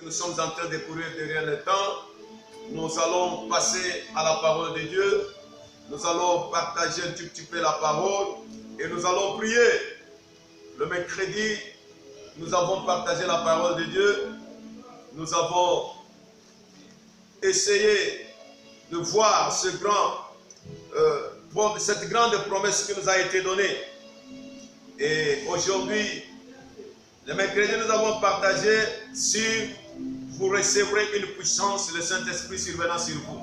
Nous sommes en train de courir derrière le temps. Nous allons passer à la parole de Dieu. Nous allons partager un petit peu la parole et nous allons prier. Le mercredi, nous avons partagé la parole de Dieu. Nous avons essayé de voir cette grande promesse qui nous a été donnée. Et aujourd'hui, le mercredi, nous avons partagé sur vous recevrez une puissance, le Saint-Esprit survenant sur vous.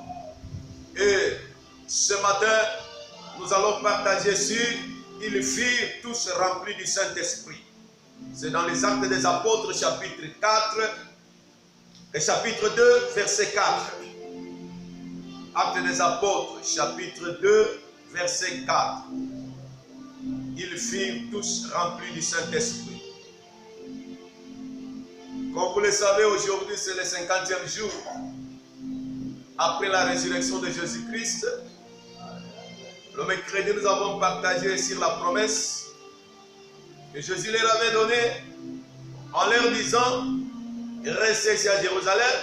Et ce matin, nous allons partager sur ils furent tous remplis du Saint-Esprit. C'est dans les Actes des Apôtres, chapitre 4 et chapitre 2, verset 4. Actes des Apôtres, chapitre 2, verset 4. Ils furent tous remplis du Saint-Esprit. Comme vous le savez, aujourd'hui c'est le 50e jour après la résurrection de Jésus-Christ. Le mercredi, nous avons partagé sur la promesse que Jésus leur avait donnée en leur disant « Restez ici à Jérusalem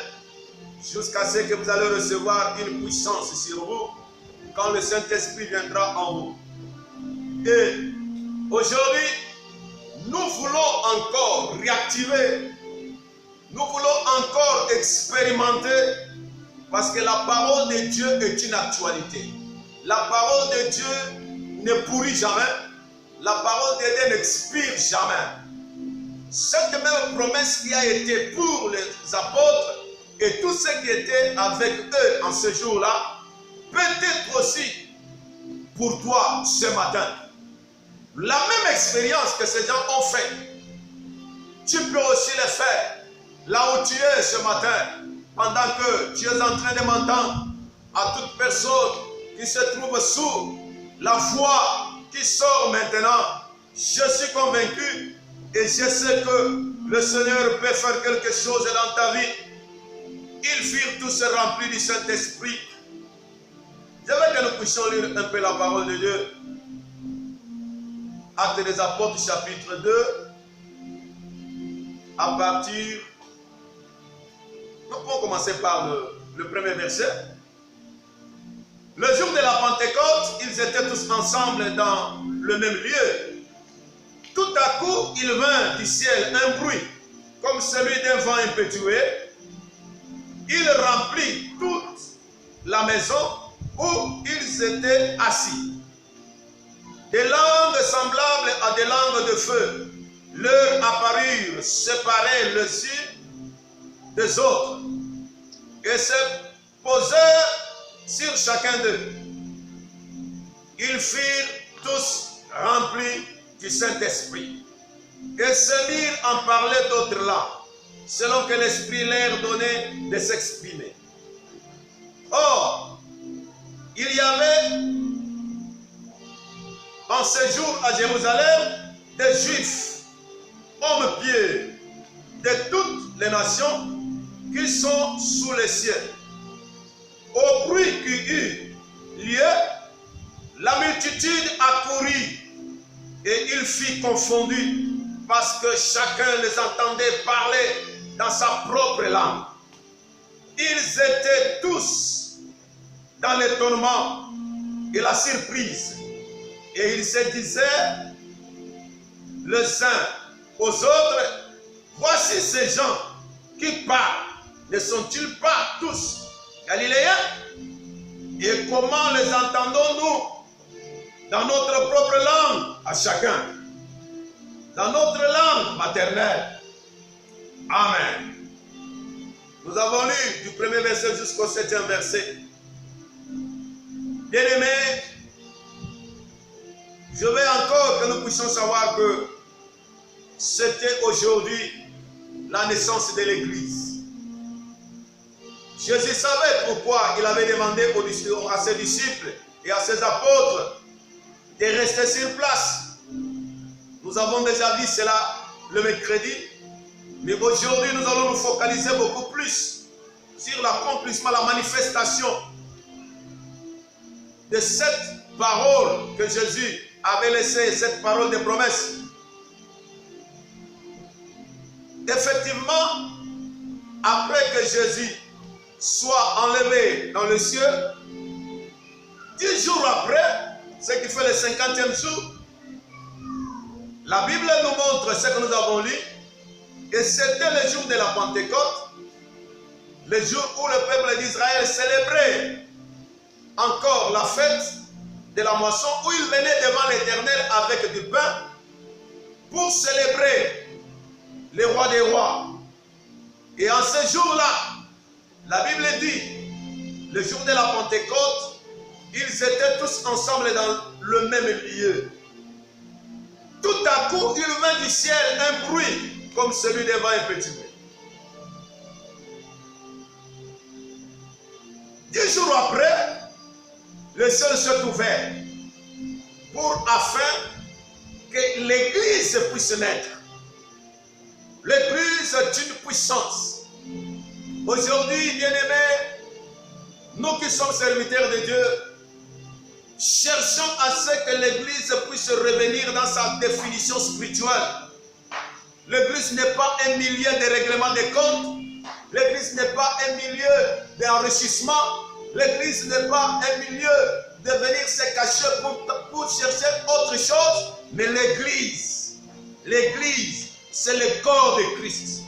jusqu'à ce que vous allez recevoir une puissance sur vous quand le Saint-Esprit viendra en vous. » Et aujourd'hui, nous voulons encore réactiver. Nous voulons encore expérimenter parce que la parole de Dieu est une actualité. La parole de Dieu ne pourrit jamais. La parole de Dieu n'expire jamais. Cette même promesse qui a été pour les apôtres et tous ceux qui étaient avec eux en ce jour-là, peut être aussi pour toi ce matin. La même expérience que ces gens ont fait, tu peux aussi le faire. Là où tu es ce matin, pendant que tu es en train de m'entendre, à toute personne qui se trouve sous la voix qui sort maintenant, je suis convaincu et je sais que le Seigneur peut faire quelque chose dans ta vie. Ils furent tous remplis du Saint-Esprit. Je veux que nous puissions lire un peu la parole de Dieu. Actes des Apôtres, chapitre 2, à partir... Nous pouvons commencer par le premier verset. Le jour de la Pentecôte, ils étaient tous ensemble dans le même lieu. Tout à coup, il vint du ciel un bruit, comme celui d'un vent impétueux. Il remplit toute la maison où ils étaient assis. Des langues semblables à des langues de feu leur apparurent séparées les unes des autres et se posèrent sur chacun d'eux. Ils furent tous remplis du Saint-Esprit et se mirent à parler d'autres langues, selon que l'Esprit leur donnait de s'exprimer. Or, il y avait en ce jour à Jérusalem des Juifs, hommes pieux, de toutes les nations qui sont sous les cieux. Au bruit qui eut lieu, la multitude accourut et il fut confondu parce que chacun les entendait parler dans sa propre langue. Ils étaient tous dans l'étonnement et la surprise et ils se disaient les uns aux autres: voici ces gens qui parlent. Ne sont-ils pas tous Galiléens? Et comment les entendons-nous? Dans notre propre langue, à chacun. Dans notre langue maternelle. Amen. Nous avons lu du premier verset jusqu'au 7e verset. Bien-aimés, je veux encore que nous puissions savoir que c'était aujourd'hui la naissance de l'Église. Jésus savait pourquoi il avait demandé à ses disciples et à ses apôtres de rester sur place. Nous avons déjà vu cela le mercredi, mais aujourd'hui nous allons nous focaliser beaucoup plus sur l'accomplissement, la manifestation de cette parole que Jésus avait laissée, cette parole de promesse. Effectivement, que Jésus soit enlevé dans le ciel, 10 jours après, ce qui fait le 50e jour, la Bible nous montre ce que nous avons lu, et c'était le jour de la Pentecôte, le jour où le peuple d'Israël célébrait encore la fête de la moisson, où il venait devant l'Éternel avec du pain pour célébrer le roi des rois. Et en ce jour-là, la Bible dit, le jour de la Pentecôte, ils étaient tous ensemble dans le même lieu. Tout à coup, il vint du ciel un bruit comme celui d'un vent impétueux. 10 jours après, le ciel s'est ouvert afin que l'Église puisse naître. L'Église est une puissance. Aujourd'hui, bien-aimés, nous qui sommes serviteurs de Dieu, cherchons à ce que l'Église puisse revenir dans sa définition spirituelle. L'Église n'est pas un milieu de règlement des comptes. L'Église n'est pas un milieu d'enrichissement. L'Église n'est pas un milieu de venir se cacher pour chercher autre chose. Mais l'Église, c'est le corps de Christ.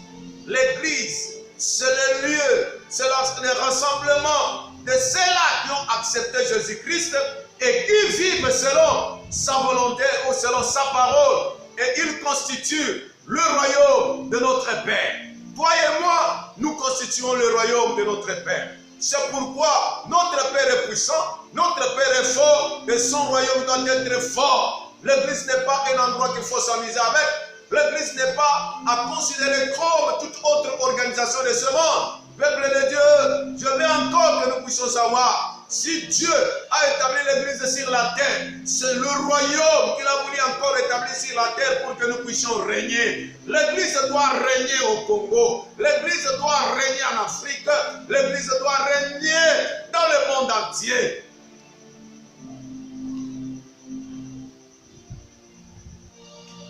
L'Église, c'est le lieu, c'est le rassemblement de ceux-là qui ont accepté Jésus-Christ et qui vivent selon sa volonté ou selon sa parole. Et il constitue le royaume de notre Père. Toi et moi, nous constituons le royaume de notre Père. C'est pourquoi notre Père est puissant, notre Père est fort et son royaume doit être fort. L'Église n'est pas un endroit qu'il faut s'amuser avec. L'Église n'est pas à considérer comme toute autre organisation de ce monde. Peuple de Dieu, je veux encore que nous puissions savoir, si Dieu a établi l'Église sur la terre, c'est le royaume qu'il a voulu encore établir sur la terre pour que nous puissions régner. L'Église doit régner au Congo, l'Église doit régner en Afrique, l'Église doit régner dans le monde entier.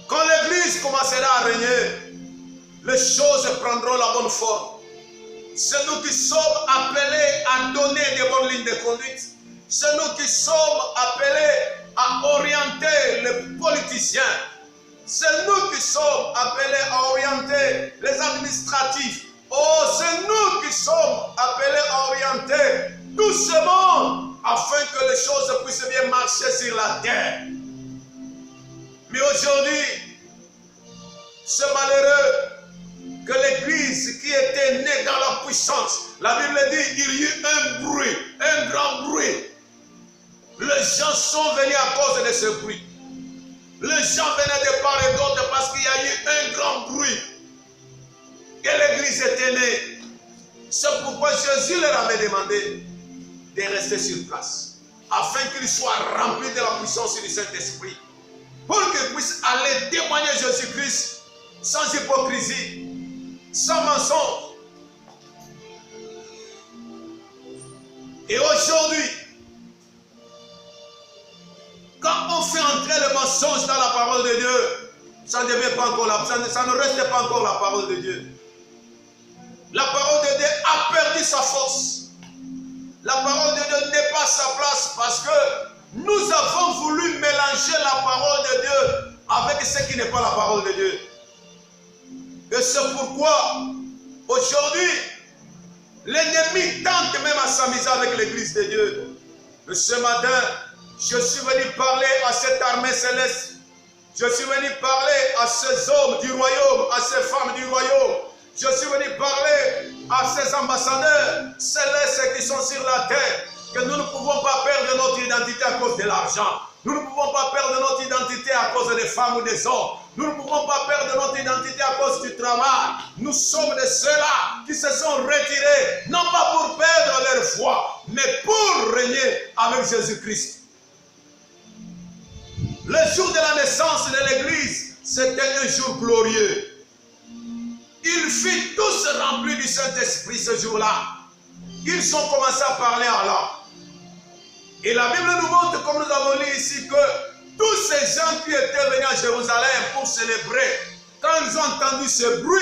Quand l'Église commencera à régner, les choses prendront la bonne forme. C'est nous qui sommes appelés à donner des bonnes lignes de conduite. C'est nous qui sommes appelés à orienter les politiciens. C'est nous qui sommes appelés à orienter les administratifs. Oh, c'est nous qui sommes appelés à orienter tout ce monde afin que les choses puissent bien marcher sur la terre. Mais aujourd'hui, c'est malheureux que l'Église qui était née dans la puissance, la Bible dit, il y eut un bruit, un grand bruit. Les gens sont venus à cause de ce bruit. Les gens venaient de part et d'autre parce qu'il y a eu un grand bruit. Et l'Église était née. C'est pourquoi Jésus leur avait demandé de rester sur place, afin qu'ils soient remplis de la puissance du Saint-Esprit, pour qu'ils puissent aller témoigner Jésus-Christ sans hypocrisie, sans mensonge. Et aujourd'hui, quand on fait entrer le mensonge dans la parole de Dieu, ça ne devient pas encore ça ne reste pas encore la parole de Dieu. La parole de Dieu a perdu sa force. La parole de Dieu n'est pas à sa place parce que nous avons voulu mélanger la parole de Dieu avec ce qui n'est pas la parole de Dieu. Et c'est pourquoi, aujourd'hui, l'ennemi tente même à s'amuser avec l'Église de Dieu. Mais ce matin, je suis venu parler à cette armée céleste. Je suis venu parler à ces hommes du royaume, à ces femmes du royaume. Je suis venu parler à ces ambassadeurs célestes qui sont sur la terre, que nous ne pouvons pas perdre notre identité à cause de l'argent. Nous ne pouvons pas perdre notre identité à cause des femmes ou des hommes. Nous ne pouvons pas perdre notre identité à cause du travail. Nous sommes de ceux-là qui se sont retirés, non pas pour perdre leur foi, mais pour régner avec Jésus-Christ. Le jour de la naissance de l'Église, c'était un jour glorieux. Ils furent tous remplis du Saint-Esprit ce jour-là. Ils ont commencé à parler en langue. Et la Bible nous montre, comme nous avons lu ici, que tous ces gens qui étaient venus à Jérusalem pour célébrer, quand ils ont entendu ce bruit,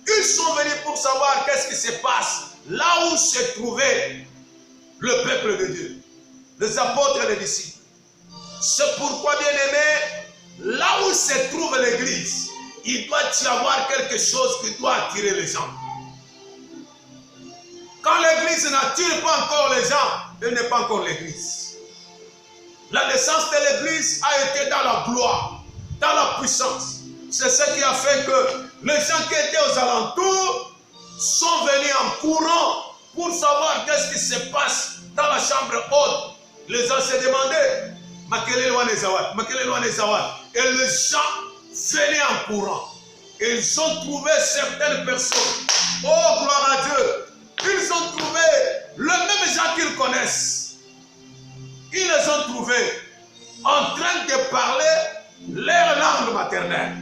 Ils sont venus pour savoir qu'est-ce qui se passe là où se trouvait le peuple de Dieu, les apôtres et les disciples. C'est pourquoi, bien aimé, là où se trouve l'église, il doit y avoir quelque chose qui doit attirer les gens. Quand l'église n'attire pas encore les gens, elle n'est pas encore l'église. La naissance de l'église a été dans la gloire, dans la puissance. C'est ce qui a fait que les gens qui étaient aux alentours sont venus en courant pour savoir qu'est-ce qui se passe dans la chambre haute. Les gens se demandaient, et les gens venaient en courant. Ils ont trouvé certaines personnes. Oh, gloire à Dieu. Ils ont trouvé le même gens qu'ils connaissent. Ils les ont trouvés en train de parler leur langue maternelle.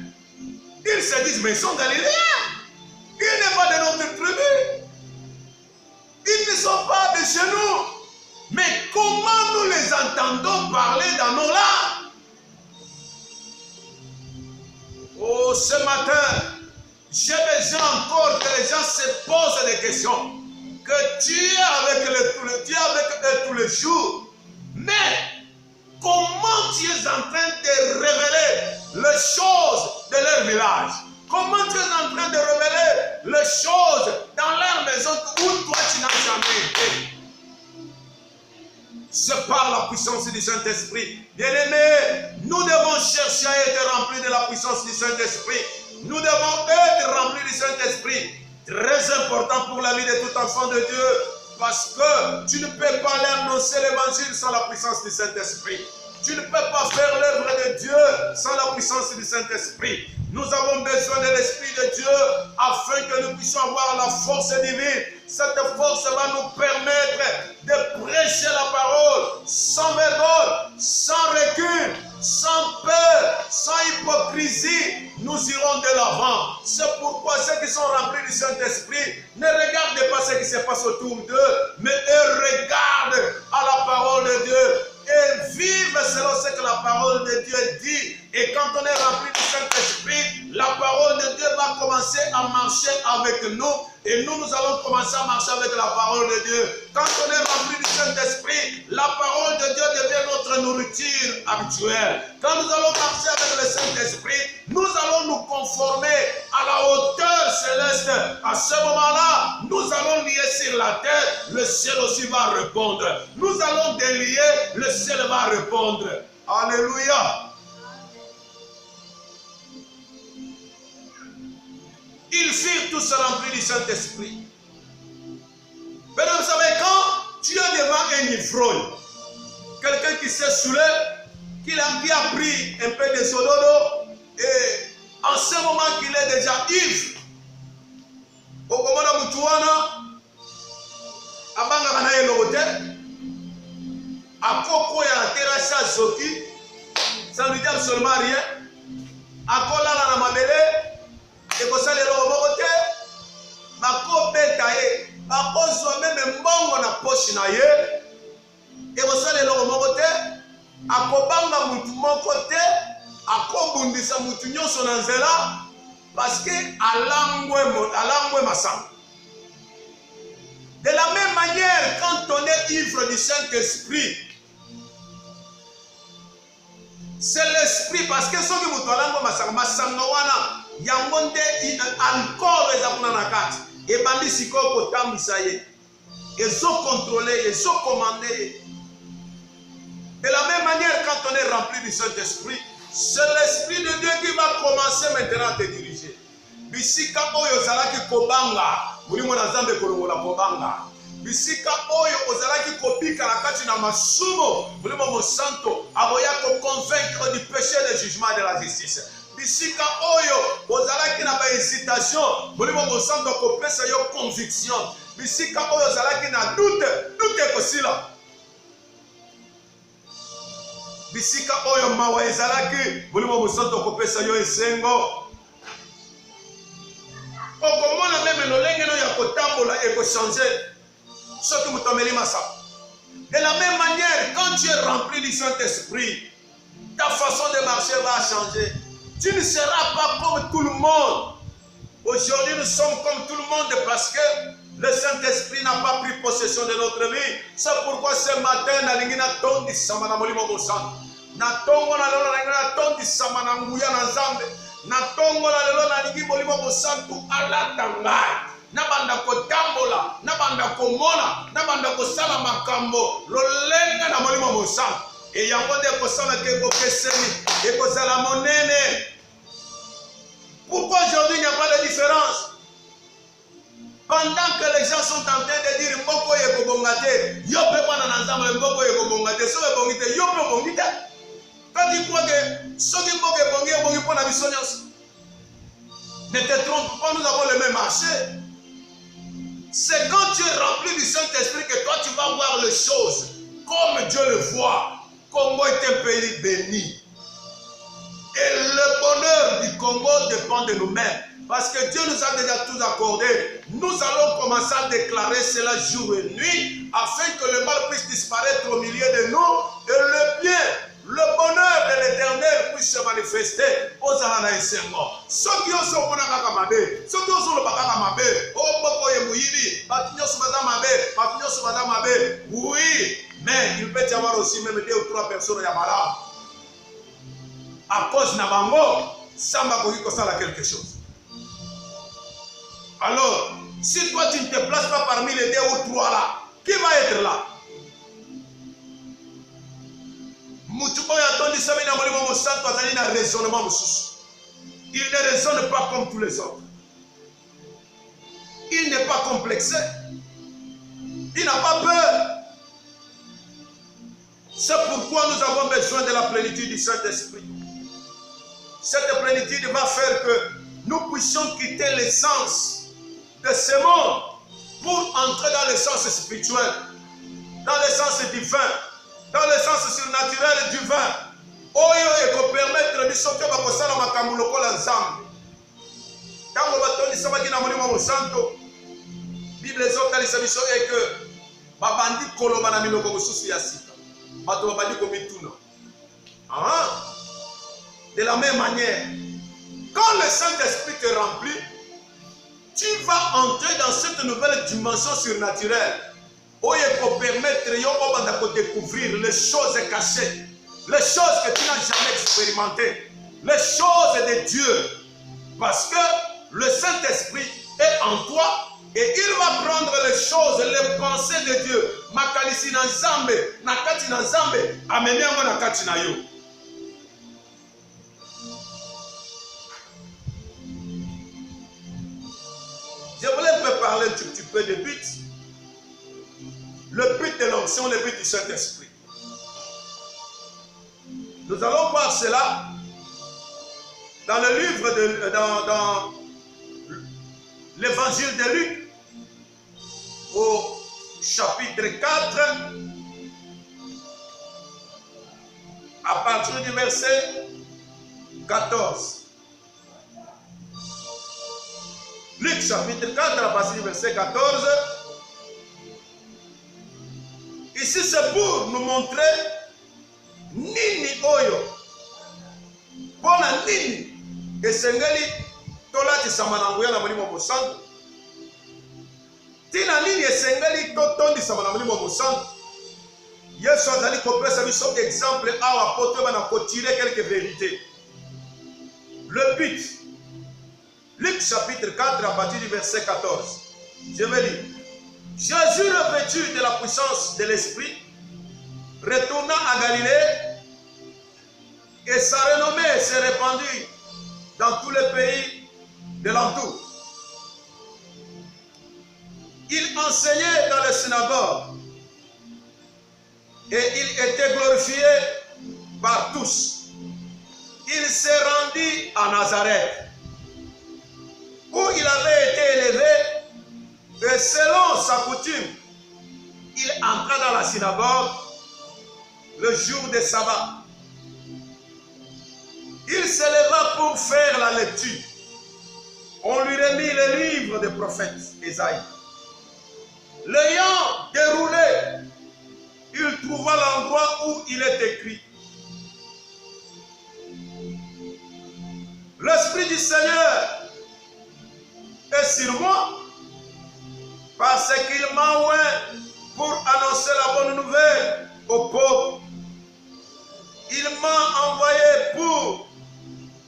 Ils se disent, mais ils sont galiléens. Ils ne sont pas de notre tribu. Ils ne sont pas de chez nous. Mais comment nous les entendons parler dans nos langues? Oh, ce matin, j'ai besoin encore que les gens se posent des questions. Que tu es avec eux tous les jours. Mais comment tu es en train de révéler les choses de leur village? Comment tu es en train de révéler les choses dans leur maison où toi tu n'as jamais été? C'est par la puissance du Saint-Esprit. Bien-aimés, nous devons chercher à être remplis de la puissance du Saint-Esprit. Nous devons être remplis du Saint-Esprit. Très important pour la vie de tout enfant de Dieu. Parce que tu ne peux pas leur annoncer l'évangile sans la puissance du Saint-Esprit. Tu ne peux pas faire l'œuvre de Dieu sans la puissance du Saint-Esprit. Nous avons besoin de l'Esprit de Dieu afin que nous puissions avoir la force divine. Cette force va nous permettre de prêcher la parole sans vergogne, sans recul, sans peur, sans hypocrisie. Nous irons de l'avant. C'est pourquoi ceux qui sont remplis du Saint-Esprit ne regardent pas ce qui se passe autour d'eux, mais eux regardent à la parole de Dieu et vivent selon ce que la parole de Dieu dit. Et quand on est rempli du Saint-Esprit, la parole de Dieu va commencer à marcher avec nous. Et nous allons commencer à marcher avec la parole de Dieu. Quand on est rempli du Saint-Esprit, la parole de Dieu devient notre nourriture habituelle. Quand nous allons marcher avec le Saint-Esprit, nous allons nous conformer à la hauteur céleste. À ce moment-là, nous allons lier sur la terre, le ciel aussi va répondre. Nous allons délier, le ciel va répondre. Alléluia. Ils firent tous remplis du Saint-Esprit. Mais vous savez, quand tu es devant un ivrogne, quelqu'un qui s'est saoulé, qui a pris un peu de sododo, et en ce moment qu'il est déjà ivre, au moment de Moutuana, Abanga na Elote, à Koko et à la terrasse Zoki, ça ne lui dit absolument rien, à Kola na Mabele, et que ça les robots bako betaye bako zo même mbongo na poche na ye et que ça les robots akobanga mutu moko te akobundisa mutu nyonso na nzela parce que alangwe masamba. De la même manière, quand on est ivre du Saint-Esprit, c'est l'esprit, parce que ceux qui mutu alangwe masamba wana yango nde encore ezakuna na kati ebandi sikoyo kotambwisa ye ezokontrole ezokomande ye. De la même manière, quand on est rempli du Saint-Esprit, c'est l'Esprit de Dieu qui va commencer maintenant à te diriger. Bisika oyo ozalaki kobanga mulimo na Nzambe kolongola kobanga, bisika oyo ozalaki kobika na kati na masumo mulimo mosanto aboya koconvaincre du péché, du jugement et de la justice. Bisika oyo ozalaki na ba hésitation mulimo mosanto kopesa yo conviction. Bisika oyo ozalaki na doute kosila. Bisika oyo mawa ezalaki mulimo mosanto kopesa yo esengo. Okomona meme lolenge no ya kotambola et changer ce que mutomeli masa. De la même manière, quand tu es rempli du Saint-Esprit, ta façon de marcher va changer. Tu ne seras pas comme tout le monde. Aujourd'hui, nous sommes comme tout le monde parce que le Saint-Esprit n'a pas pris possession de notre vie. C'est pourquoi ce matin, nalingi na tondi sama na molimo bosan. Na tongo na lelo nalingi na tondi sama na nguya na Nzambe. Na tongo na lelo nalingi molimo bosan tu alata ngai. Na banda kotambola, na banda komona, na banda kosala makambo, lolenga na molimo bosan. Et yango de kosala ke bokeseni, et kosala monene. Pourquoi aujourd'hui il n'y a pas de différence? Pendant que les gens sont en train de dire Mboko yeko bongate, yo pe bana na Nzambe Mboko yeko bongate, so bongite, yo pe bongite. Quand tu crois que ceux qui Mboko bongi bongi pour la mission, ne te trompe pas, nous avons le même marché. C'est quand tu es rempli du Saint-Esprit que toi tu vas voir les choses comme Dieu le voit. Congo est un pays béni. Et le bonheur du Congo dépend de nous-mêmes. Parce que Dieu nous a déjà tout accordé. Nous allons commencer à déclarer cela jour et nuit afin que le mal puisse disparaître au milieu de nous et le bien, le bonheur de l'Éternel puisse se manifester aux Arana et Sengo. Ceux qui ont son bonheur à Kamabe, ceux qui ont son bonheur à Kamabe, oh Boko Yemouyibi, Patigno Soubazamabe, Patigno Soubazamabe, oui, mais il peut y avoir aussi même 2 ou 3 personnes à Yamara. À cause de Nabango, Samba Kogiko sala quelque chose. Alors, si toi tu ne te places pas parmi les 2 ou 3 là, qui va être là? Il ne raisonne pas comme tous les autres. Il n'est pas complexé. Il n'a pas peur. C'est pourquoi nous avons besoin de la plénitude du Saint-Esprit. Cette plénitude va faire que nous puissions quitter l'essence de ce monde pour entrer dans l'essence spirituelle, dans l'essence divin, dans l'essence surnaturelle divin. Oyo eko permettre biso ke bakosala makambo lokola Nzambe. Tango batoni sabaki na molimo mosanto, Bible ezotalisa biso que babandi koloba na minoko mosusu ya sika. Bato babandi komituna. De la même manière, quand le Saint-Esprit te remplit, tu vas entrer dans cette nouvelle dimension surnaturelle. Oyo eko permettre yo obanda ko découvrir les choses cachées. Les choses que tu n'as jamais expérimentées, les choses de Dieu, parce que le Saint-Esprit est en toi et il va prendre les choses, les pensées de Dieu. Makalisi na Nzambe, nakati na Nzambe, amener yango nakati na yo. Je voulais un peu parler un petit peu de but. Le but de l'onction, le but du Saint-Esprit. Nous allons voir cela dans le livre dans l'évangile de Luc au chapitre 4 à partir du verset 14. Luc chapitre 4 à partir du verset 14. Ici c'est pour nous montrer nini oyo pona nini esengeli tolatisama na nguya na molimo mosantu tina nini esengeli totondisama na molimo mosantu. Yesu azali kopesa biso exemple awa po toyeba na kotire quelques vérités. Le but, Luc chapitre 4 à partir du verset 14. Je vais lire. Jésus revêtu de la puissance de l'Esprit retourna à Galilée et sa renommée s'est répandue dans tous les pays de l'entour. Il enseignait dans les synagogues et il était glorifié par tous. Il s'est rendu à Nazareth où il avait été élevé et selon sa coutume, il entra dans la synagogue le jour de sabbat. Il se leva pour faire la lecture. On lui remit le livre des prophètes Ésaïe. L'ayant déroulé, il trouva l'endroit où il est écrit: L'Esprit du Seigneur est sur moi, parce qu'il m'a oint pour annoncer la bonne nouvelle aux pauvres. Il m'a envoyé pour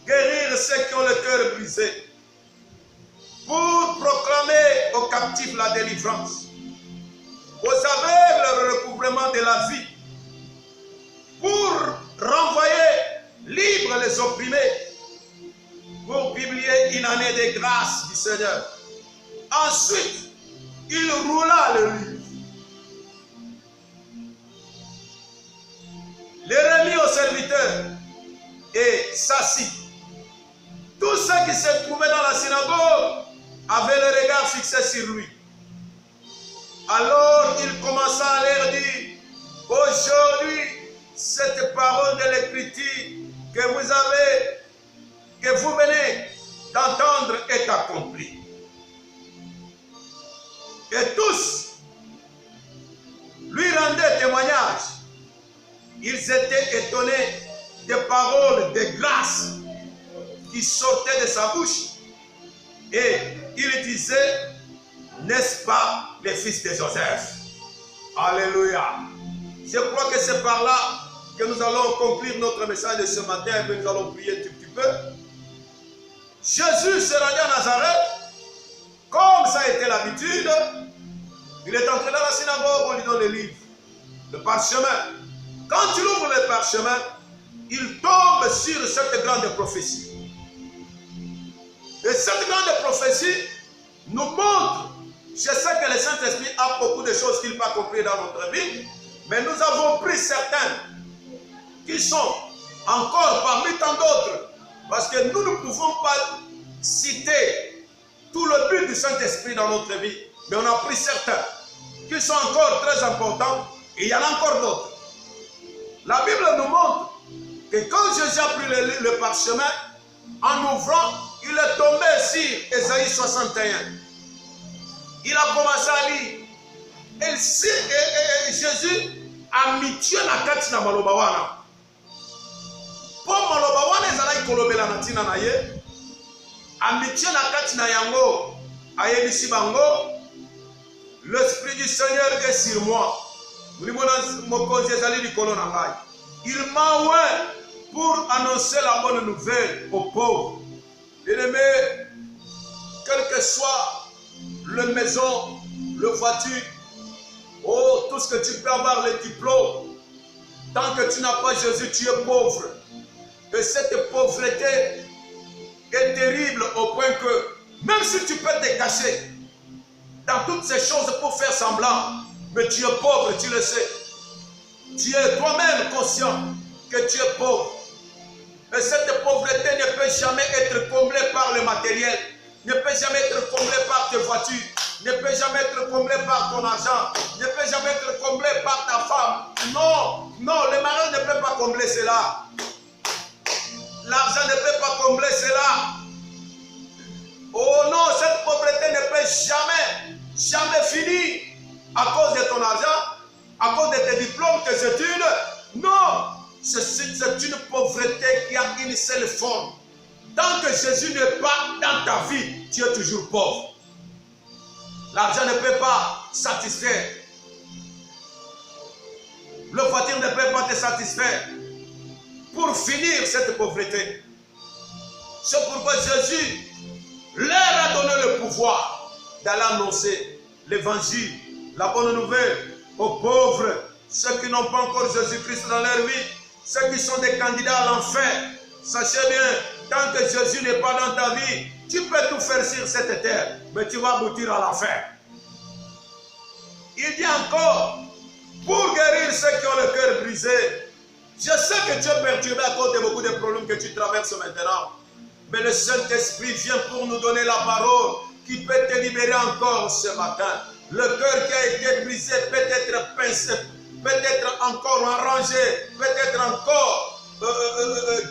guérir ceux qui ont le cœur brisé, pour proclamer aux captifs la délivrance, aux aveugles le recouvrement de la vie, pour renvoyer libres les opprimés, pour publier une année de grâce du Seigneur. Ensuite, il roula le livre, les remit aux serviteurs et s'assit. Tous ceux qui se trouvaient dans la synagogue avaient le regard fixé sur lui. Alors il commença à leur dire, aujourd'hui, cette parole de l'Écriture que vous venez d'entendre est accomplie. Et tous lui rendaient témoignage. Ils étaient étonnés des paroles de grâce qui sortaient de sa bouche. Et il disait, n'est-ce pas les fils de Joseph? Alléluia. Je crois que c'est par là que nous allons conclure notre message de ce matin et que nous allons prier un tout petit peu. Jésus se rendit à Nazareth, comme ça a été l'habitude. Il est entré dans la synagogue, on lui donne le livre, le parchemin. Quand il ouvre le parchemin, il tombe sur cette grande prophétie. Et cette grande prophétie nous montre, je sais que le Saint-Esprit a beaucoup de choses qu'il n'a pas compris dans notre vie, mais nous avons pris certaines qui sont encore parmi tant d'autres, parce que nous ne pouvons pas citer tout le but du Saint-Esprit dans notre vie, mais on a pris certains qui sont encore très importants, et il y en a encore d'autres. La Bible nous montre que quand Jésus a pris le parchemin, en ouvrant, il est tombé sur Ésaïe 61. Il a commencé à lire. Et Jésus a mis Dieu la kati na maloba wana. Po maloba wana ezalaki kolobela na tina na ye. A mis Dieu la kati na yango. Ayebisi bango. L'Esprit du Seigneur est sur moi. Il m'a oint pour annoncer la bonne nouvelle aux pauvres. Bien-aimé, quelle que soit la maison, le voiture, oh, tout ce que tu peux avoir, les diplômes, tant que tu n'as pas Jésus, tu es pauvre. Et cette pauvreté est terrible au point que, même si tu peux te cacher dans toutes ces choses pour faire semblant, mais tu es pauvre, tu le sais. Tu es toi-même conscient que tu es pauvre. Et cette pauvreté ne peut jamais être comblée par le matériel, ne peut jamais être comblée par tes voitures, ne peut jamais être comblée par ton argent, ne peut jamais être comblée par ta femme. Non, non, le mariage ne peut pas combler cela. L'argent ne peut pas combler cela. Oh non, cette pauvreté ne peut jamais finir à cause de ton argent, à cause de tes diplômes, tes études. Non, c'est une pauvreté qui a une seule forme. Tant que Jésus n'est pas dans ta vie, tu es toujours pauvre. L'argent ne peut pas satisfaire. Le voiture ne peut pas te satisfaire. Pour finir cette pauvreté, c'est pourquoi Jésus leur a donné le pouvoir d'aller annoncer l'évangile, la bonne nouvelle aux pauvres, ceux qui n'ont pas encore Jésus-Christ dans leur vie, ceux qui sont des candidats à l'enfer. Sachez bien, tant que Jésus n'est pas dans ta vie, tu peux tout faire sur cette terre, mais tu vas aboutir à l'enfer. Il dit encore, pour guérir ceux qui ont le cœur brisé. Je sais que tu es perturbé à cause de beaucoup de problèmes que tu traverses maintenant, mais le Saint-Esprit vient pour nous donner la parole qui peut te libérer encore ce matin. Le cœur qui a été brisé peut être pincé, peut être encore arrangé, peut être encore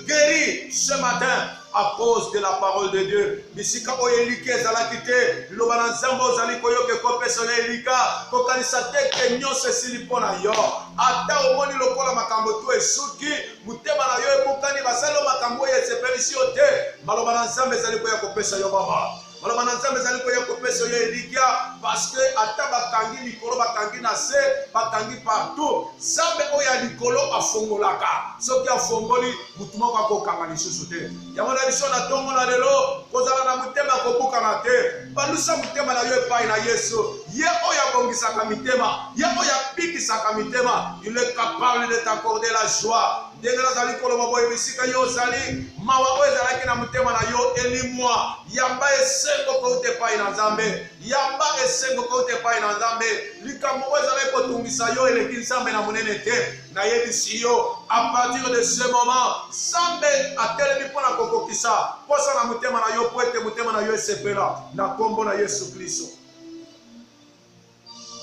guéri ce matin à cause de la parole de Dieu. Bisika oyelike ezalakite lobana nzambo ozali koyoke kopesona elika kokanisa teke nyonso esili mpona yo ata omoni lokola makambo to esuki mutema na yo ebukani basalo makambo oyo esepelisi yo te maloba na nzambe ezali koya kopesa yo mama maloba na nzambe ezali koya kopesa yo elikya parce que ata bakangi likolo bakangi na se bakangi partout nzambe oyo ya likolo afongolaka soki afongoli mutu moko akokanga lisusu te yango na biso na ntongo na lelo kozala na motema kobukana te balusa motema na yo epai na yesu ye oyo abongisaka mitema ye oyo abikisaka mitema il est capable de t'accorder la joie ndenge nazali koloba boye bisika yo ozali mawa oyo ezalaki na motema na yo elimwa yamba esengo kouta epai na nzambe yamba esengo kouta epai na nzambe likambo oyo ezalaki kotungisa yo eleki nzambe na monene te nayebisi yo à partir de ce moment nzambe atelemi mpo na kokokisa posa na motema na yo po ete motema na yo esepela na kombo na yesu kristo.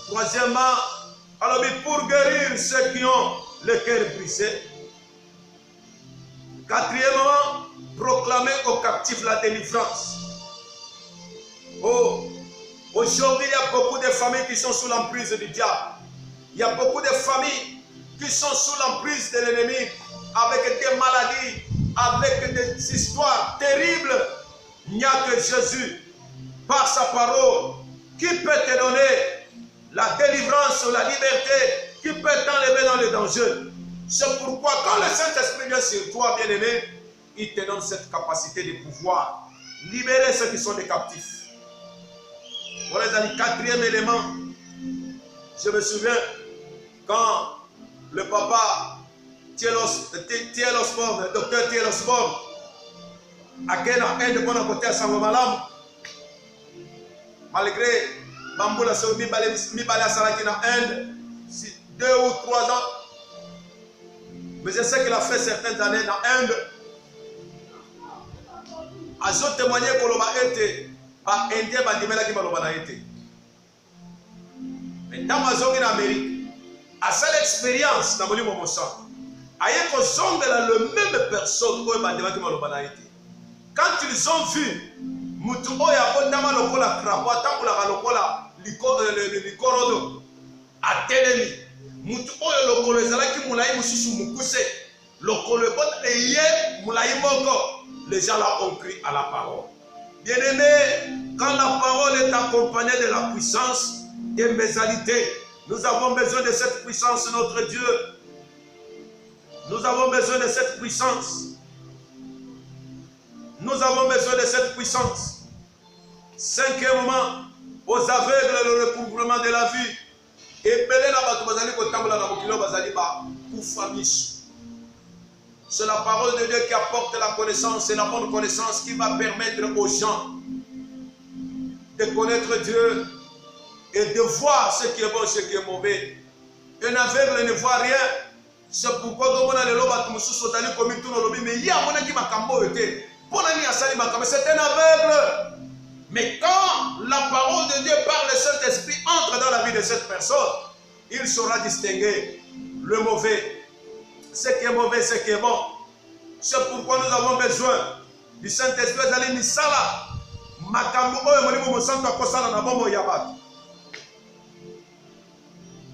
Troisièmement, alors pour guérir ceux qui ont le cœur brisé. Quatrièmement, proclamer aux captifs la délivrance. Oh, aujourd'hui, il y a beaucoup de familles qui sont sous l'emprise du diable. Il y a beaucoup de familles qui sont sous l'emprise de l'ennemi, avec des maladies, avec des histoires terribles. Il n'y a que Jésus, par sa parole, qui peut te donner la délivrance, la liberté, qui peut t'enlever dans le danger. C'est pourquoi quand le Saint-Esprit vient sur toi, bien-aimé, il te donne cette capacité de pouvoir libérer ceux qui sont des captifs. Voilà le quatrième élément. Je me souviens quand le papa le docteur Thielosborn, à Kenya, un côté à Sangomalam, malgré Bamboula sur Mibala Salaki na Inde, 2 ou 3 ans. Mais je sais qu'il a fait certaines années dans l'Inde. Azo témoigné que l'on a été par Indien, bandimela qui m'a été. Mais dans ma zone en Amérique, à cette expérience, dans mon moment ça, aïe qu'on songe la même personne où bandimela qui m'a été. Quand ils ont vu, mutu oya ondama lokola crapaud, tambola lokola likorodo, a telemi. Mutu oyo lokolo ezalaki mulai mususu mukuse lokolo ebota eye mulai moko. Les gens là ont cru à la parole. Bien-aimé, quand la parole est accompagnée de la puissance des mésalités, nous avons besoin de cette puissance, notre Dieu. Nous avons besoin de cette puissance. Nous avons besoin de cette puissance. Cinquièmement, aux aveugles, le recouvrement de la vue. Et c'est la parole de Dieu qui apporte la connaissance, c'est la bonne connaissance qui va permettre aux gens de connaître Dieu et de voir ce qui est bon, ce qui est mauvais. Un aveugle ne voit rien. C'est pourquoi c'est un aveugle. Mais quand la parole de Dieu par le Saint-Esprit entre dans la vie de cette personne, il saura distinguer le mauvais, ce qui est mauvais, ce qui est bon. C'est pourquoi nous avons besoin du Saint-Esprit.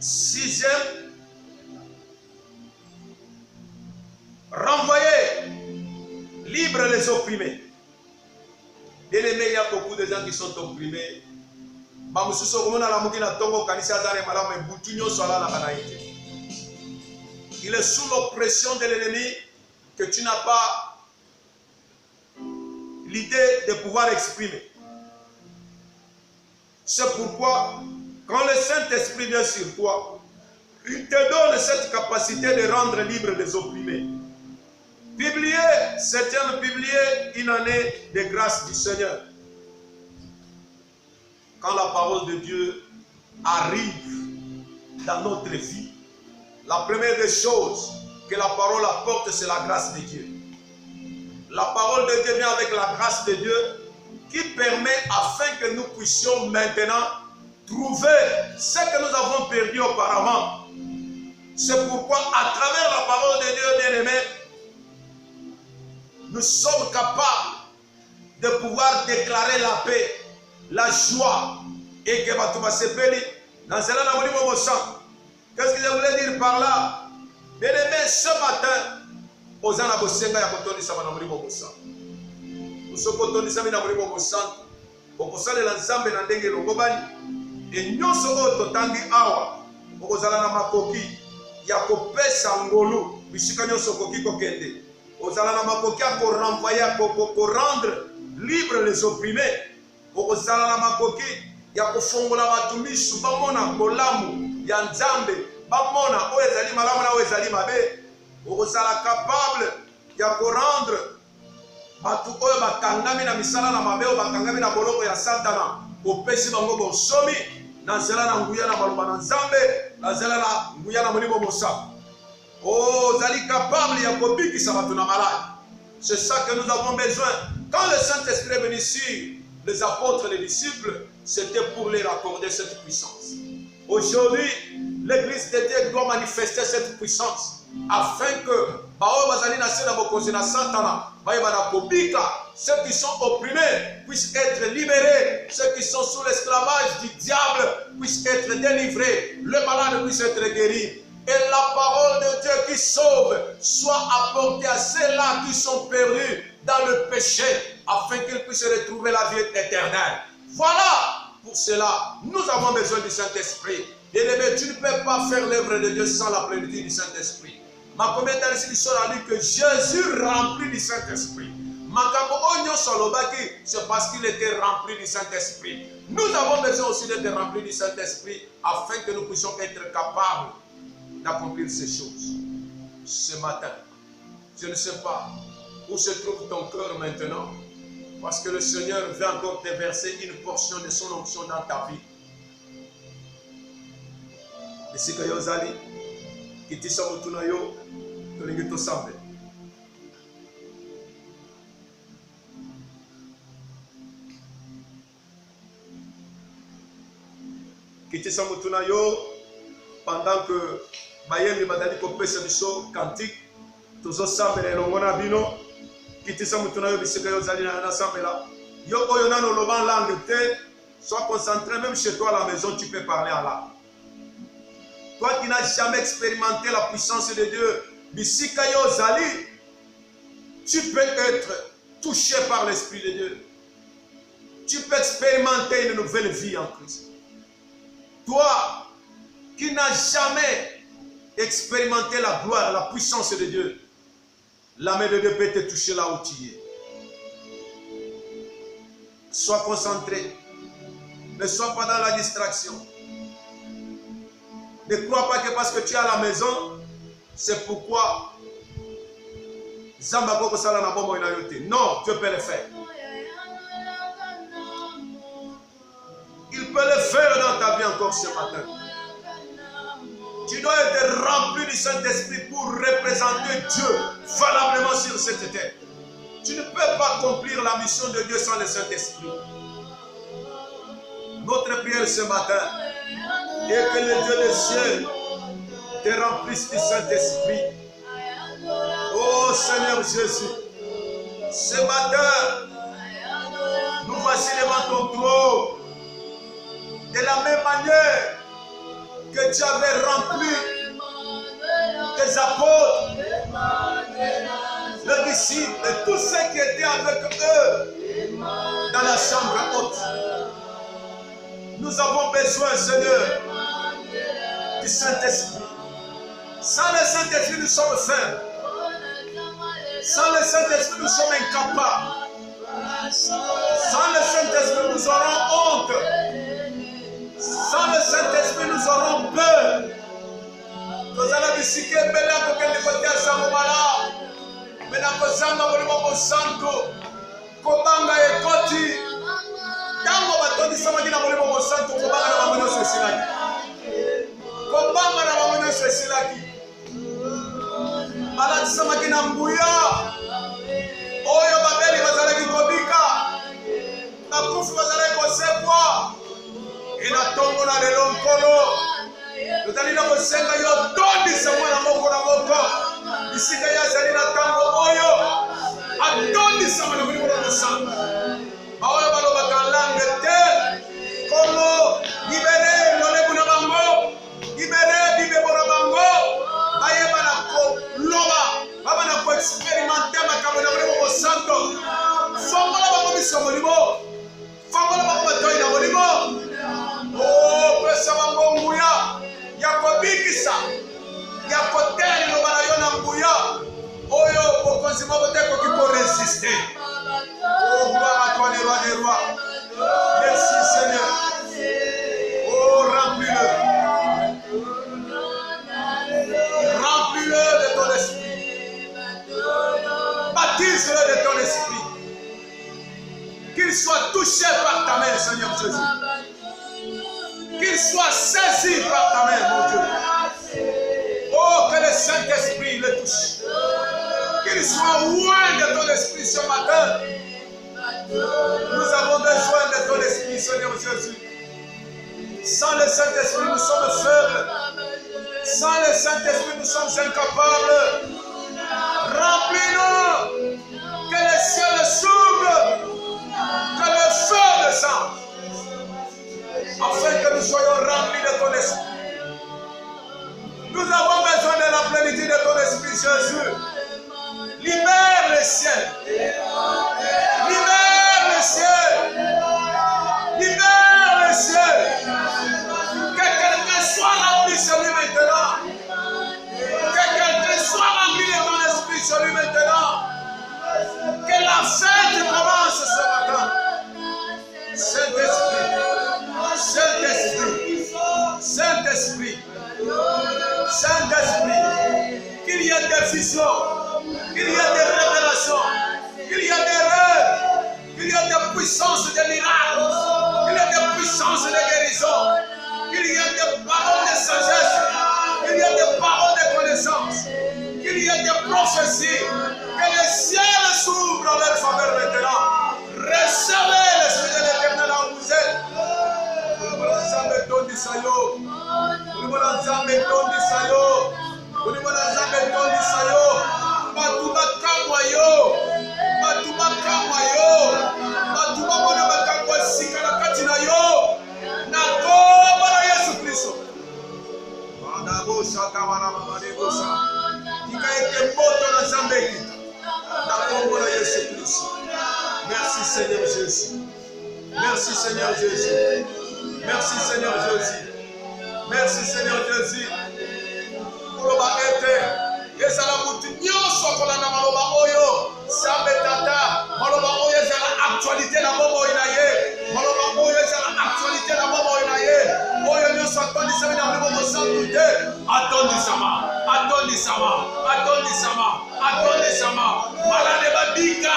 Sixième, renvoyer libre les opprimés. Bien aimé, il y a beaucoup de gens qui sont opprimés. Il est sous l'oppression de l'ennemi que tu n'as pas l'idée de pouvoir exprimer. C'est pourquoi, quand le Saint-Esprit vient sur toi, il te donne cette capacité de rendre libre les opprimés. Publier, certains publier une année de grâce du Seigneur. Quand la parole de Dieu arrive dans notre vie, la première des choses que la parole apporte, c'est la grâce de Dieu. La parole de Dieu vient avec la grâce de Dieu qui permet afin que nous puissions maintenant trouver ce que nous avons perdu auparavant. C'est pourquoi à travers la parole de Dieu, bien-aimé, nous sommes capables de pouvoir déclarer la paix, la joie et que dans cela, qu'est-ce que je voulais dire par là? Bien aimé, ce matin, aux Anabosenga, nous sommes okosalela nzambe na ndenge elongobani e nyonso oyo totangi awa okozala na makoki ya kopesa ngolu bisika nyonso okoki kokende ozala na makoki ya korenvoyer korendre libre les opprimés okozala na makoki ya kofongola bato misu bamona bolamu ya nzambe bamona oyo ezali malamu na oyo ezali mabe okozala capable ya korendre bato oyo bakangami na misala na mabe oyo bakangami na boloko ya satana opesi bango bonsomi na nzela na nguya na maloba na nzambe na nzela na nguya na molimo mosaka ozali capable ya kobikisa bato na malade. C'est ça que nous avons besoin. Quand le Saint-Esprit est venu sur les apôtres et les disciples, c'était pour leur accorder cette puissance. Aujourd'hui, l'Église de Dieu doit manifester cette puissance afin que ceux qui sont opprimés puissent être libérés, ceux qui sont sous l'esclavage du diable puissent être délivrés, le malade puisse être guéri. Et la parole de Dieu qui sauve soit apportée à ceux-là qui sont perdus dans le péché, afin qu'ils puissent retrouver la vie éternelle. Voilà, pour cela, nous avons besoin du Saint-Esprit. Et tu ne peux pas faire l'œuvre de Dieu sans la plénitude du Saint-Esprit. Ma communauté a dit que Jésus rempli du Saint-Esprit. C'est parce qu'il était rempli du Saint-Esprit. Nous avons besoin aussi d'être remplis du Saint-Esprit afin que nous puissions être capables d'accomplir ces choses. Ce matin, je ne sais pas où se trouve ton cœur maintenant, parce que le Seigneur veut encore te verser une portion de son onction dans ta vie. Esika yo zali, kitisa mutu na yo, tolingi tosambe. Kitisa mutu na yo, pendant que bayembi badali kopesa biso cantique, tozo sambela elongo na bino, kitisa mutu na yo bisika yo zali na sambela. Yo oyo nano loba langue te, sois concentré même chez toi à la maison, tu peux parler en langue. Toi qui n'as jamais expérimenté la puissance de Dieu, bisika yo zali, tu peux être touché par l'Esprit de Dieu. Tu peux expérimenter une nouvelle vie en Christ. Toi qui n'as jamais expérimenté la gloire, la puissance de Dieu, la main de Dieu peut te toucher là où tu es. Sois concentré. Ne sois pas dans la distraction. Ne crois pas que parce que tu es à la maison, c'est pourquoi Zamba Koko Sala na bombo inayote. Non, Dieu peut le faire. Il peut le faire dans ta vie encore ce matin. Tu dois être rempli du Saint-Esprit pour représenter Dieu valablement sur cette terre. Tu ne peux pas accomplir la mission de Dieu sans le Saint-Esprit. Notre prière ce matin est que le Dieu des cieux te remplisse du Saint-Esprit. Oh Seigneur Jésus, ce matin, nous voici devant ton trône. De la même manière que tu avais rempli tes apôtres, les disciples et tous ceux qui étaient avec eux dans la chambre haute. Nous avons besoin, Seigneur, du Saint-Esprit. Sans le Saint-Esprit, nous sommes faibles. Sans le Saint-Esprit, nous sommes incapables. Sans le Saint-Esprit, nous aurons honte. Sans le Saint-Esprit, nous aurons peur. Nous allons discuter maintenant pour que nous fassions un moment. Maintenant, nous allons santo. Kobanga et Koti. Tango batondi samaki na molimo mo santo kobanga na bamonyo sesilaki. Kobanga na bamonyo sesilaki. Balati samaki na mbuya. Oyo babeli bazalaki kobika. Bakufi bazalaki kosekwa. Ina tongo na lelo nkolo. Totali na kosenga yo tondi samwa na moko na moko. Bisika ya zali na tango oyo. Atondi samwa na molimo na santo. Aoyo baloba kalange te. Komo libere lolebu na bango. Libere bibebo na bango. Ayeba na ko loba. Baba na ko experimenter makambo na molimo mo santo. Fongola bango biso molimo. Fongola pesa. Ya kotel no banayona mbuya. Oyo bokonzi mabote ko qui peut résister. Oh gloire à toi le roi des rois. Merci Seigneur. Oh remplis-le. Remplis-le de ton esprit. Baptise-le de ton esprit. Qu'il soit touché par ta main, Seigneur Jésus. Qu'il soit saisi par ta main, mon Dieu. Oh, que le Saint-Esprit le touche. Qu'il soit loin de ton esprit ce matin. Nous avons besoin de ton esprit, Seigneur Jésus. Sans le Saint-Esprit, nous sommes faibles. Sans le Saint-Esprit, nous sommes incapables. Remplis-nous. Que le ciel s'ouvre. Que le feu descende. Afin que nous soyons remplis de ton esprit. Nous avons besoin de la plénitude de ton esprit, Jésus. Libère le ciel. Libère le ciel. Libère le ciel. Que quelqu'un soit rempli sur lui maintenant. Que quelqu'un soit rempli de ton esprit sur lui maintenant. Que la fête commence ce matin. Saint-Esprit. Saint-Esprit. Saint-Esprit. Saint-Esprit. Qu'il y ait des visions. Qu'il y ait des révélations. Qu'il y ait des rêves. Qu'il y ait des puissances de miracles. Qu'il y ait des puissances de guérison. Qu'il y ait des paroles de sagesse. Qu'il y ait des paroles de connaissance. Qu'il y ait des prophéties. Que le ciel s'ouvre en leur faveur maintenant. Recevez l'Esprit de l'Éternel là où vous êtes. Merci Seigneur Jésus. Merci Seigneur Jésus. Merci Seigneur Jésus. Merci Seigneur Jésus. Koloba ete ezala mutu nyonso kolanda maloba oyo sambe tata maloba oyo ezala actualité na bomo na ye maloba oyo ezala actualité na bomo na ye oyo nyonso atondisama na bomo santude atondisama atondisama atondisama atondisama malade babika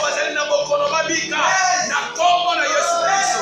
bazali na bokono babika na kombo na Yesu Kristo.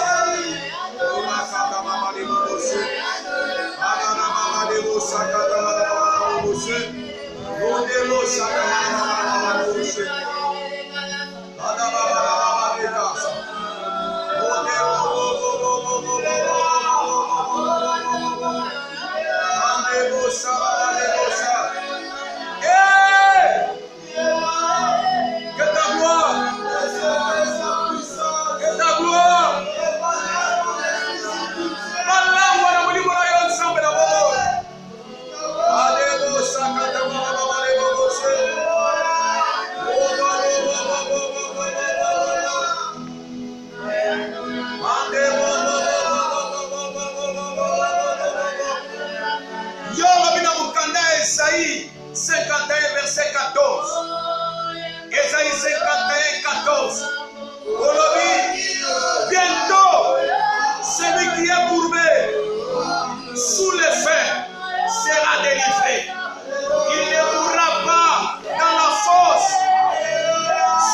Esaïe 51 verset 14. Esaïe 51 14. Bientôt, celui qui est courbé sous les faits sera délivré. Il ne mourra pas dans la fosse.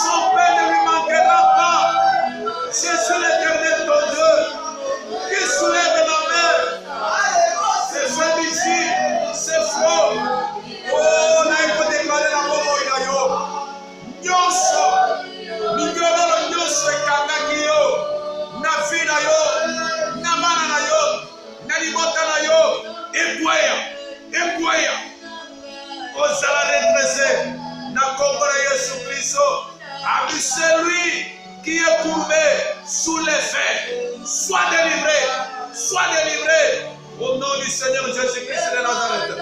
Son père ne lui manquera pas. Je suis l'Éternel ton Dieu qui soulève la mer. C'est fait d'ici, c'est faux. Oh, na iko déclaré la bomo inayo. Nyonso, minyololo nyonso ekangaki yo. Na vie na yo, na mana na yo, na libota na yo. Ekweya, ekweya. Ozala redressé. Na kombo na Yesu Kristo. Ami celui qui est courbé sous les faits. Sois délivré, sois délivré. Au nom du Seigneur Jésus-Christ de Nazareth.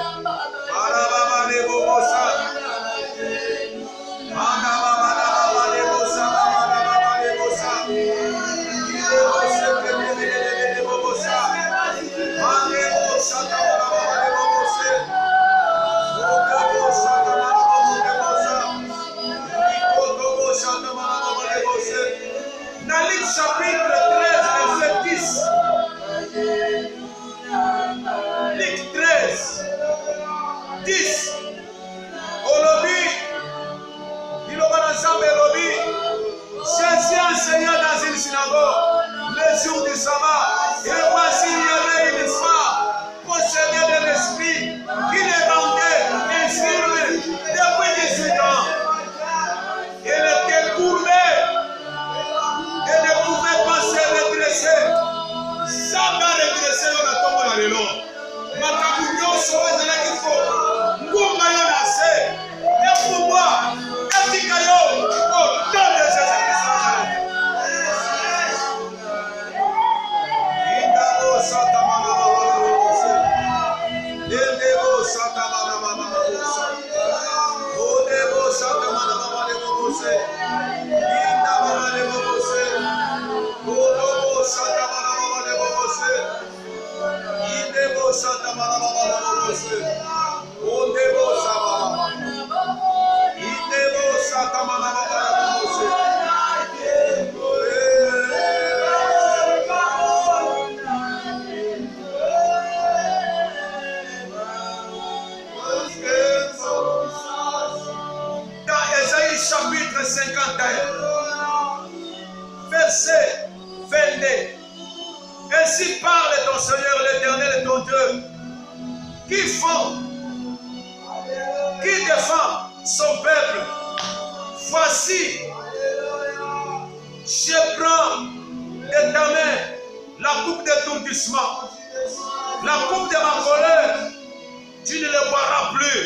Chapitre 51, verset 22. Ainsi parle ton Seigneur l'Éternel, ton Dieu, qui défend son peuple. Voici, je prends de ta main la coupe d'étourdissement, la coupe de ma colère, tu ne le boiras plus.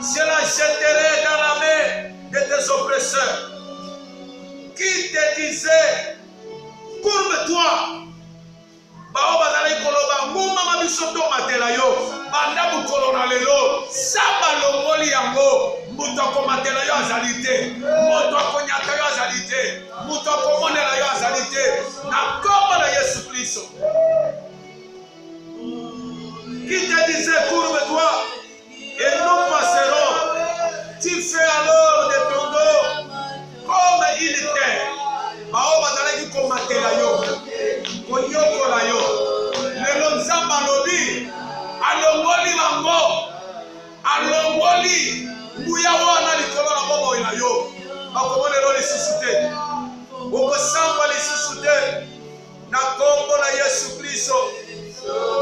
Je la jetterai dans la main de tes oppresseurs, qui te disaient, courbe-toi. Baoba zali koloba nguma mabisoto matela yo banda bukolo na lelo saba longoli yango muto komatela yo azalite muto akonyaka yo azalite muto akomonela yo azalite na kombo na Yesu Kristo. Qui te disait courbe-toi et nous passerons. Tu fais alors de ton dos comme il était. Baoba zali komatela yo koyokola yo lelo nzamba alobi alongoli bango alongoli nguya wana likolo na bomoi na yo bakomona lelo lisusu te okosamba lisusu te na kombo na Yesu Kristo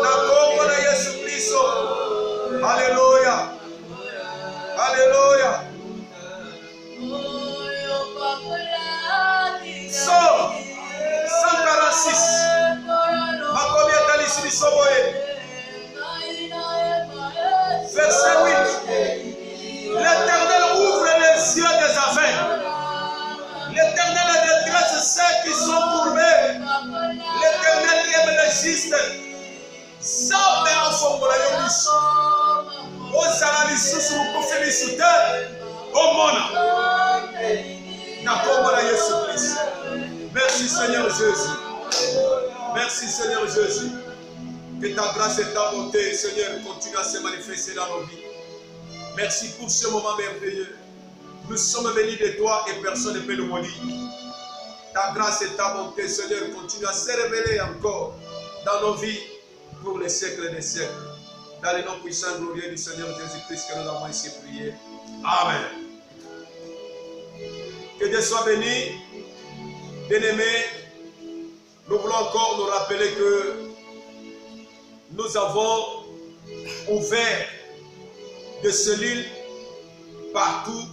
na kombo na Yesu Kristo. Alléluia, alléluia. Psaume 146. Verset 8. L'Éternel ouvre les yeux des aveugles. L'Éternel redresse ceux qui sont courbés. L'Éternel aime les justes. Zambe afongola yo biso. Ozala lisusu mukofe biso te. Omona. Na kombo na Yesu Christ. Merci Seigneur Jésus. Merci Seigneur Jésus. Que ta grâce et ta bonté, Seigneur, continuent à se manifester dans nos vies. Merci pour ce moment merveilleux. Nous sommes bénis de toi et personne ne peut nous maudire. Ta grâce et ta bonté, Seigneur, continuent à se révéler encore dans nos vies pour les siècles des siècles. Dans le nom puissant et glorieux du Seigneur Jésus-Christ que nous avons ici prié. Amen. Que Dieu soit béni. Bien-aimés, nous voulons encore nous rappeler que nous avons ouvert des cellules partout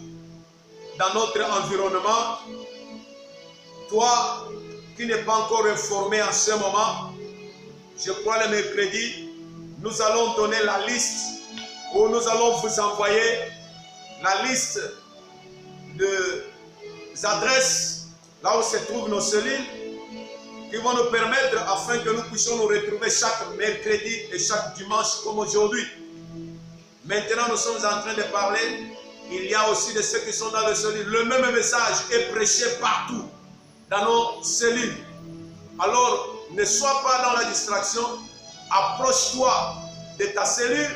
dans notre environnement. Toi qui n'es pas encore informé en ce moment, je crois le mercredi, nous allons donner la liste où nous allons vous envoyer la liste des adresses là où se trouvent nos cellules qui vont nous permettre afin que nous puissions nous retrouver chaque mercredi et chaque dimanche comme aujourd'hui. Maintenant, nous sommes en train de parler. Il y a aussi de ceux qui sont dans les cellules. Le même message est prêché partout dans nos cellules. Alors, ne sois pas dans la distraction. Approche-toi de ta cellule.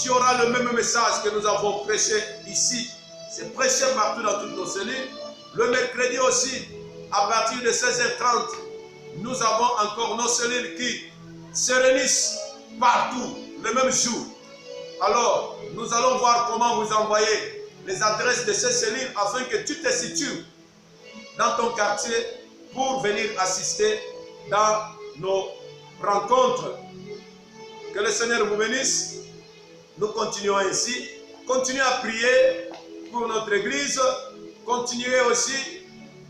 Tu auras le même message que nous avons prêché ici. C'est prêché partout dans toutes nos cellules. Le mercredi aussi, à partir de 16h30, nous avons encore nos cellules qui se réunissent partout le même jour. Alors, nous allons voir comment vous envoyer les adresses de ces cellules afin que tu te situes dans ton quartier pour venir assister dans nos rencontres. Que le Seigneur vous bénisse. Nous continuons ainsi. Continuez à prier pour notre église. Continuez aussi,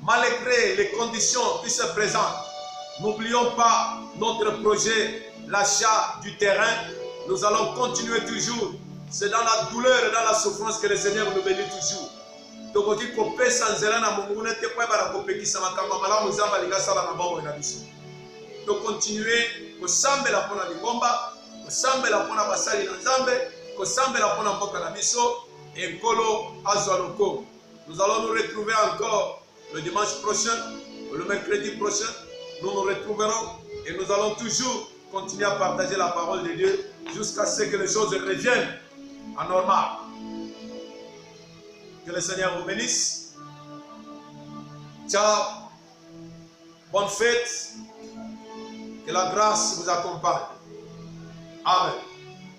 malgré les conditions qui se présentent. N'oublions pas notre projet, l'achat du terrain. Nous allons continuer toujours. C'est dans la douleur et dans la souffrance que le Seigneur nous bénit toujours. Donc continuez kosambela pona lingomba, kosambela pona basali na Nzambe, kosambela pona mboka na biso et nkolo azwa loko. Nous allons nous retrouver encore le dimanche prochain, le mercredi prochain. Nous nous retrouverons et nous allons toujours continuer à partager la parole de Dieu jusqu'à ce que les choses reviennent à normal. Que le Seigneur vous bénisse. Ciao. Bonne fête. Que la grâce vous accompagne. Amen.